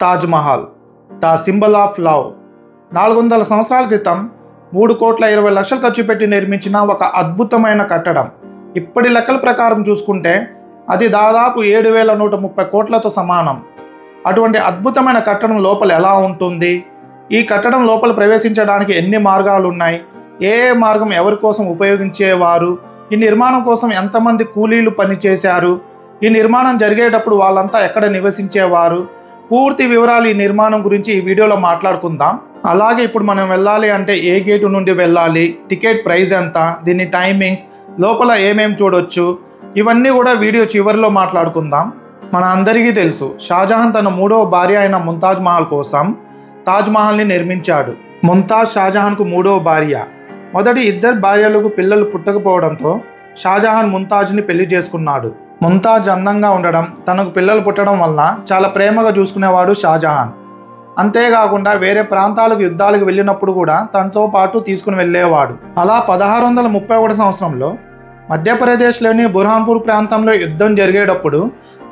Taj Mahal, the symbol of love. 400 సంవత్సరాల క్రితం 3,20,00,000 ఖర్చు పెట్టి నిర్మించిన ఒక అద్భుతమైన కట్టడం. ఇప్పటి లెక్కల ప్రకారం చూసుకుంటే అది దాదాపు 7,130 కోట్లతో సమానం. అటువంటి అద్భుతమైన కట్టడం లోపల ఎలా ఉంటుంది, ఈ కట్టడం లోపల ప్రవేశించడానికి ఎన్ని మార్గాలు ఉన్నాయి, ఏ మార్గం ఎవరి కోసం ఉపయోగించేవారు, ఈ నిర్మాణం కోసం ఎంతమంది కూలీలు పనిచేశారు, ఈ నిర్మాణం జరిగేటప్పుడు వాళ్ళంతా ఎక్కడ నివసించేవారు, పూర్తి వివరాలు ఈ నిర్మాణం గురించి ఈ వీడియోలో మాట్లాడుకుందాం. అలాగే ఇప్పుడు మనం వెళ్ళాలి అంటే ఏ గేటు నుండి వెళ్ళాలి, టికెట్ ప్రైస్ ఎంత, దీని టైమింగ్స్, లోపల ఏమేమి చూడొచ్చు, ఇవన్నీ కూడా వీడియో చివరిలో మాట్లాడుకుందాం. మన అందరికీ తెలుసు, షాజహాన్ తన 3వ భార్య అయిన ముంతాజ్ మహల్ కోసం తాజ్ మహల్ని నిర్మించాడు. ముంతాజ్ షాజహాన్కు 3వ భార్య. మొదటి 2 భార్యలకు పిల్లలు పుట్టకపోవడంతో షాజహాన్ ముంతాజ్ని పెళ్లి చేసుకున్నాడు. ముంతాజ్ అందంగా ఉండడం, తనకు పిల్లలు పుట్టడం వల్ల చాలా ప్రేమగా చూసుకునేవాడు షాజహాన్. అంతేకాకుండా వేరే ప్రాంతాలకు యుద్ధాలకు వెళ్ళినప్పుడు కూడా తనతో పాటు తీసుకుని వెళ్ళేవాడు. అలా 1631 సంవత్సరంలో మధ్యప్రదేశ్లోని బుర్హాన్పూర్ ప్రాంతంలో యుద్ధం జరిగేటప్పుడు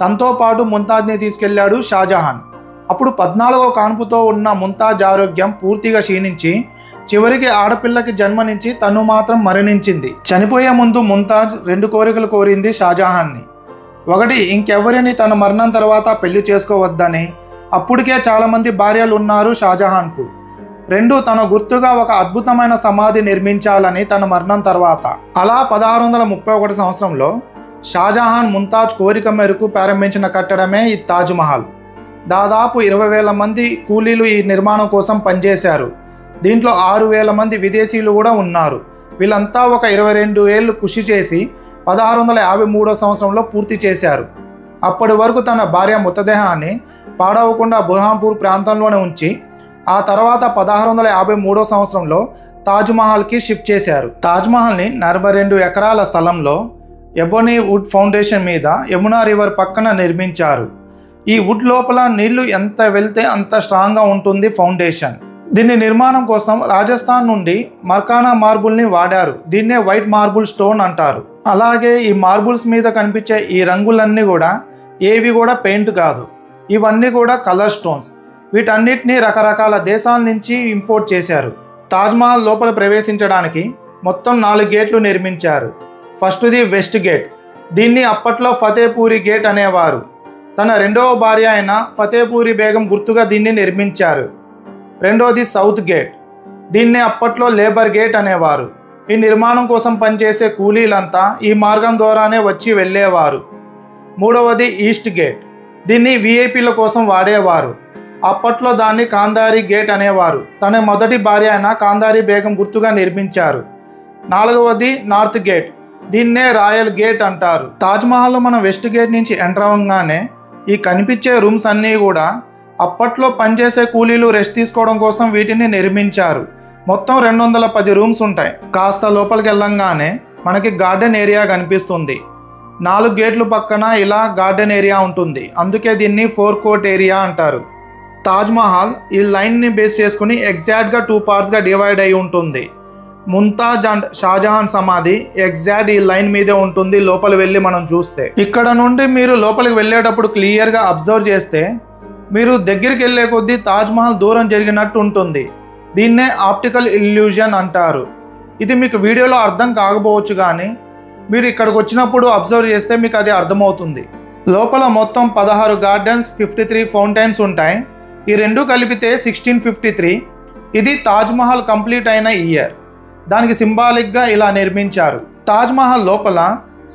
తనతో పాటు ముంతాజ్ని తీసుకెళ్లాడు షాజహాన్. అప్పుడు 14వ కాన్పుతో ఉన్న ముంతాజ్ ఆరోగ్యం పూర్తిగా క్షీణించి చివరికి ఆడపిల్లకి జన్మనిచ్చి తను మాత్రం మరణించింది. చనిపోయే ముందు ముంతాజ్ 2 కోరికలు కోరింది షాజహాన్ని. ఒకటి, ఇంకెవరిని తన మరణం తర్వాత పెళ్లి చేసుకోవద్దని, అప్పటికే చాలామంది భార్యలు ఉన్నారు షాజహాన్కు. 2, తన గుర్తుగా ఒక అద్భుతమైన సమాధి నిర్మించాలని తన మరణం తర్వాత. అలా 1631 సంవత్సరంలో షాజహాన్ ముంతాజ్ కోరిక మేరకు ప్రారంభించిన కట్టడమే ఈ తాజ్ మహల్. దాదాపు 20,000 మంది కూలీలు ఈ నిర్మాణం కోసం పనిచేశారు. దీంట్లో 6,000 మంది విదేశీయులు కూడా ఉన్నారు. వీళ్ళంతా ఒక 22 ఏళ్ళు కృషి చేసి 1653 సంవత్సరంలో పూర్తి చేశారు. అప్పటి వరకు తన భార్య మృతదేహాన్ని పాడవకుండా బుర్హాన్పూర్ ప్రాంతంలోనే ఉంచి ఆ తర్వాత 1653 సంవత్సరంలో తాజ్ మహల్కి షిఫ్ట్ చేశారు. తాజ్ మహల్ని 42 ఎకరాల స్థలంలో ఎబోనీ వుడ్ ఫౌండేషన్ మీద యమునా రివర్ పక్కన నిర్మించారు. ఈ వుడ్ లోపల నీళ్లు ఎంత వెళ్తే అంత స్ట్రాంగ్గా ఉంటుంది ఫౌండేషన్. దీని నిర్మాణం కోసం రాజస్థాన్ నుండి మర్కానా మార్బుల్ని వాడారు. దీన్నే వైట్ మార్బుల్ స్టోన్ అంటారు. అలాగే ఈ మార్బుల్స్ మీద కనిపించే ఈ రంగులన్నీ కూడా ఏవి కూడా పెయింట్ కాదు, ఇవన్నీ కూడా కలర్ స్టోన్స్. వీటన్నిటిని రకరకాల దేశాల నుంచి ఇంపోర్ట్ చేశారు. తాజ్మహల్ లోపల ప్రవేశించడానికి మొత్తం 4 గేట్లు నిర్మించారు. ఫస్ట్ది వెస్ట్ గేట్. దీన్ని అప్పట్లో ఫతేపూరి గేట్ అనేవారు. తన 2వ భార్య అయిన ఫతేపూరి బేగం గుర్తుగా దీన్ని నిర్మించారు. రెండోది సౌత్ గేట్. దీన్నే అప్పట్లో లేబర్ గేట్ అనేవారు. ఈ నిర్మాణం కోసం పనిచేసే కూలీలంతా ఈ మార్గం ద్వారానే వచ్చి వెళ్ళేవారు. 3వది ఈస్ట్ గేట్. దీన్ని విఐపీల కోసం వాడేవారు. అప్పట్లో దాన్ని కాందారి గేట్ అనేవారు. తన మొదటి భార్య అయిన కాందారి బేగం గుర్తుగా నిర్మించారు. 4వది నార్త్ గేట్. దీన్నే రాయల్ గేట్ అంటారు. తాజ్మహల్లో మనం వెస్ట్ గేట్ నుంచి ఎంటర్ అవ్వగానే ఈ కనిపించే రూమ్స్ అన్నీ కూడా అప్పట్లో పనిచేసే కూలీలు రెస్ట్ తీసుకోవడం కోసం వీటిని నిర్మించారు. మొత్తం 210 రూమ్స్ ఉంటాయి. కాస్త లోపలికి వెళ్ళంగానే మనకి గార్డెన్ ఏరియా కనిపిస్తుంది. 4 గేట్లు పక్కన ఇలా గార్డెన్ ఏరియా ఉంటుంది. అందుకే దీన్ని 4 కోర్ట్ ఏరియా అంటారు. తాజ్ మహల్ ఈ లైన్ని బేస్ చేసుకుని ఎగ్జాక్ట్గా 2 పార్ట్స్గా డివైడ్ అయి ఉంటుంది. ముంతాజ్ అండ్ షాజహాన్ సమాధి ఎగ్జాక్ట్ ఈ లైన్ మీదే ఉంటుంది. లోపలి వెళ్ళి మనం చూస్తే, ఇక్కడ నుండి మీరు లోపలికి వెళ్ళేటప్పుడు క్లియర్గా అబ్జర్వ్ చేస్తే మీరు దగ్గరికి వెళ్ళే కొద్దీ తాజ్ మహల్ దూరం జరిగినట్టు ఉంటుంది. దీన్నే ఆప్టికల్ ఇల్యూజన్ అంటారు. ఇది మీకు వీడియోలో అర్థం కాకపోవచ్చు, కానీ మీరు ఇక్కడికి వచ్చినప్పుడు అబ్జర్వ్ చేస్తే మీకు అది అర్థమవుతుంది. లోపల మొత్తం 16 గార్డెన్స్, 53 ఫౌంటైన్స్ ఉంటాయి. ఈ 2 కలిపితే 1653. ఇది తాజ్ మహల్ కంప్లీట్ అయిన ఇయర్. దానికి సింబాలిక్గా ఇలా నిర్మించారు. తాజ్ మహల్ లోపల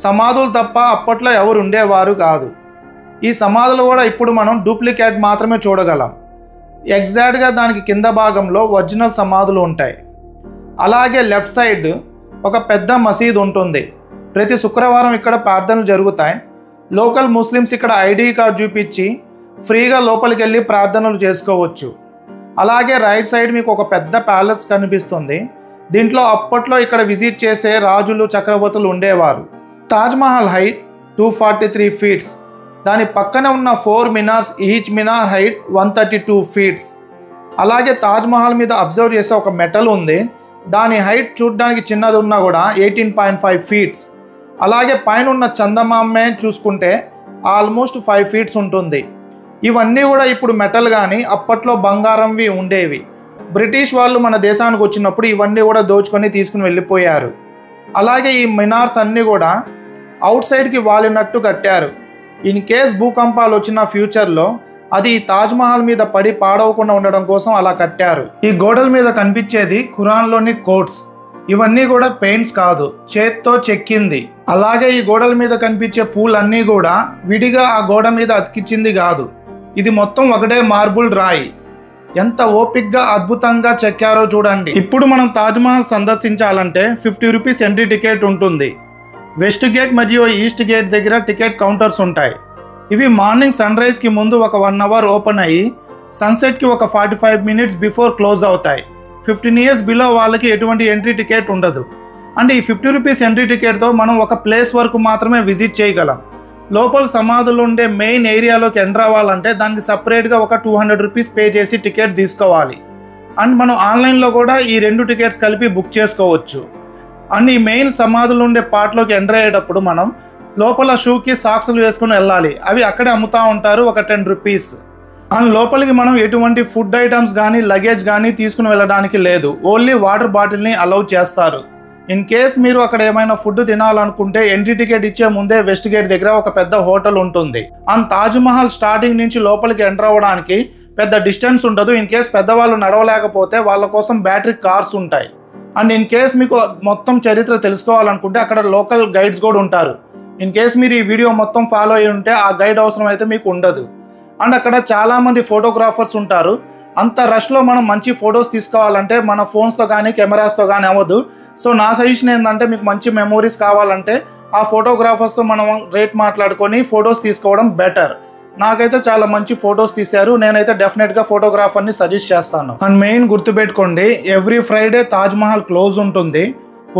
సమాధులు తప్ప అప్పట్లో ఎవరు ఉండేవారు కాదు. ఈ సమాధులు కూడా ఇప్పుడు మనం డూప్లికేట్ మాత్రమే చూడగలం. ఎగ్జాక్ట్గా దానికి కింద భాగంలో ఒరిజినల్ సమాధులు ఉంటాయి. అలాగే లెఫ్ట్ సైడ్ ఒక పెద్ద మసీద్ ఉంటుంది. ప్రతి శుక్రవారం ఇక్కడ ప్రార్థనలు జరుగుతాయి. లోకల్ ముస్లిమ్స్ ఇక్కడ ఐడి కార్డ్ చూపించి ఫ్రీగా లోపలికి వెళ్ళి ప్రార్థనలు చేసుకోవచ్చు. అలాగే రైట్ సైడ్ మీకు ఒక పెద్ద ప్యాలెస్ కనిపిస్తుంది. దీంట్లో అప్పట్లో ఇక్కడ విజిట్ చేసే రాజులు, చక్రవర్తులు ఉండేవారు. Taj Mahal height 243 feets. దాని పక్కన ఉన్న 4 మినార్స్, ఈచ్ మినార్ హైట్ 132 ఫీట్స్. అలాగే తాజ్ మహల్ మీద అబ్జర్వ్ చేసే ఒక మెటల్ ఉంది. దాని హైట్ చూడడానికి చిన్నది ఉన్నా కూడా 18.5 ఫీట్స్. అలాగే పైన ఉన్న చందమామే చూసుకుంటే ఆల్మోస్ట్ 5 ఫీట్స్ ఉంటుంది. ఇవన్నీ కూడా ఇప్పుడు మెటల్ కానీ అప్పట్లో బంగారంవి ఉండేవి. బ్రిటిష్ వాళ్ళు మన దేశానికి వచ్చినప్పుడు ఇవన్నీ కూడా దోచుకొని తీసుకుని వెళ్ళిపోయారు. అలాగే ఈ మినార్స్ అన్నీ కూడా అవుట్ సైడ్కి వాలినట్టు కట్టారు. ఇన్ కేస్ భూకంపాలు వచ్చిన ఫ్యూచర్లో అది తాజ్మహల్ మీద పడి పాడవకుండా ఉండడం కోసం అలా కట్టారు. ఈ గోడల మీద కనిపించేది ఖురాన్లోని కోట్స్. ఇవన్నీ కూడా పెయింట్స్ కాదు, చేత్తో చెక్కింది. అలాగే ఈ గోడల మీద కనిపించే పూలన్నీ కూడా విడిగా ఆ గోడ మీద అతికించింది కాదు. ఇది మొత్తం ఒకటే మార్బుల్ రాయి. ఎంత ఓపిక్గా అద్భుతంగా చెక్కారో చూడండి. ఇప్పుడు మనం తాజ్మహల్ సందర్శించాలంటే 50 రూపీస్ ఎంట్రీ టికెట్ ఉంటుంది. వెస్ట్ గేట్ మరియు ఈస్ట్ గేట్ దగ్గర టికెట్ కౌంటర్స్ ఉంటాయి. ఇవి మార్నింగ్ సన్ రైజ్కి ముందు ఒక 1 అవర్ ఓపెన్ అయ్యి సన్సెట్కి ఒక 45 మినిట్స్ బిఫోర్ క్లోజ్ అవుతాయి. 15 ఇయర్స్ బిలో వాళ్ళకి ఎటువంటి ఎంట్రీ టికెట్ ఉండదు. అండ్ ఈ 50 రూపీస్ ఎంట్రీ టికెట్తో మనం ఒక ప్లేస్ వరకు మాత్రమే విజిట్ చేయగలం. లోపల సమాధులు ఉండే మెయిన్ ఏరియాలోకి ఎంటర్ అవ్వాలంటే దానికి సపరేట్గా ఒక 200 రూపీస్ పే చేసి టికెట్ తీసుకోవాలి. అండ్ మనం ఆన్లైన్లో కూడా ఈ 2 టికెట్స్ కలిపి బుక్ చేసుకోవచ్చు. అండ్ ఈ మెయిన్ సమాధులు ఉండే పార్ట్లోకి ఎంటర్ అయ్యేటప్పుడు మనం లోపల షూకి సాక్స్లు వేసుకుని వెళ్ళాలి. అవి అక్కడే అమ్ముతూ ఉంటారు, ఒక 10 రూపీస్. అండ్ లోపలికి మనం ఎటువంటి ఫుడ్ ఐటమ్స్ కానీ లగేజ్ కానీ తీసుకుని వెళ్ళడానికి లేదు. ఓన్లీ వాటర్ బాటిల్ని అలౌ చేస్తారు. ఇన్ కేస్ మీరు అక్కడ ఏమైనా ఫుడ్ తినాలనుకుంటే ఎంట్రీ టికెట్ ఇచ్చే ముందే వెస్ట్ గేట్ దగ్గర ఒక పెద్ద హోటల్ ఉంటుంది. అండ్ తాజ్మహల్ స్టార్టింగ్ నుంచి లోపలికి ఎంటర్ అవ్వడానికి పెద్ద డిస్టెన్స్ ఉండదు. ఇన్ కేస్ పెద్దవాళ్ళు నడవలేకపోతే వాళ్ళ కోసం బ్యాటరీ కార్స్ ఉంటాయి. అండ్ ఇన్ కేస్ మీకు మొత్తం చరిత్ర తెలుసుకోవాలనుకుంటే అక్కడ లోకల్ గైడ్స్ కూడా ఉంటారు. ఇన్ కేస్ మీరు ఈ వీడియో మొత్తం ఫాలో అయ్యి ఉంటే ఆ గైడ్ అవసరం అయితే మీకు ఉండదు. అండ్ అక్కడ చాలామంది ఫోటోగ్రాఫర్స్ ఉంటారు. అంత రష్లో మనం మంచి ఫొటోస్ తీసుకోవాలంటే మన ఫోన్స్తో కానీ కెమెరాస్తో కానీ అవ్వదు. సో నా సజెషన్ ఏంటంటే మీకు మంచి మెమోరీస్ కావాలంటే ఆ ఫోటోగ్రాఫర్స్తో మనం రేట్ మాట్లాడుకొని ఫొటోస్ తీసుకోవడం బెటర్. నాకైతే చాలా మంచి ఫొటోస్ తీశారు. నేనైతే డెఫినెట్గా ఫోటోగ్రాఫర్ని సజెస్ట్ చేస్తాను. అండ్ మెయిన్ గుర్తుపెట్టుకోండి, ఎవ్రీ ఫ్రైడే తాజ్మహల్ క్లోజ్ ఉంటుంది.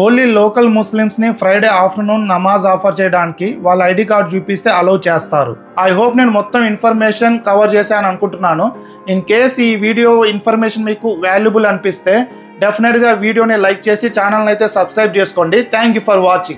ఓన్లీ లోకల్ ముస్లిమ్స్ని ఫ్రైడే ఆఫ్టర్నూన్ నమాజ్ ఆఫర్ చేయడానికి వాళ్ళ ఐడి కార్డ్ చూపిస్తే అలౌ చేస్తారు. ఐ హోప్ నేను మొత్తం ఇన్ఫర్మేషన్ కవర్ చేశాను అనుకుంటున్నాను. ఇన్ కేస్ ఈ వీడియో ఇన్ఫర్మేషన్ మీకు వాల్యుబుల్ అనిపిస్తే డెఫినెట్గా వీడియోని లైక్ చేసి ఛానల్ని అయితే సబ్స్క్రైబ్ చేసుకోండి. Thank you for watching.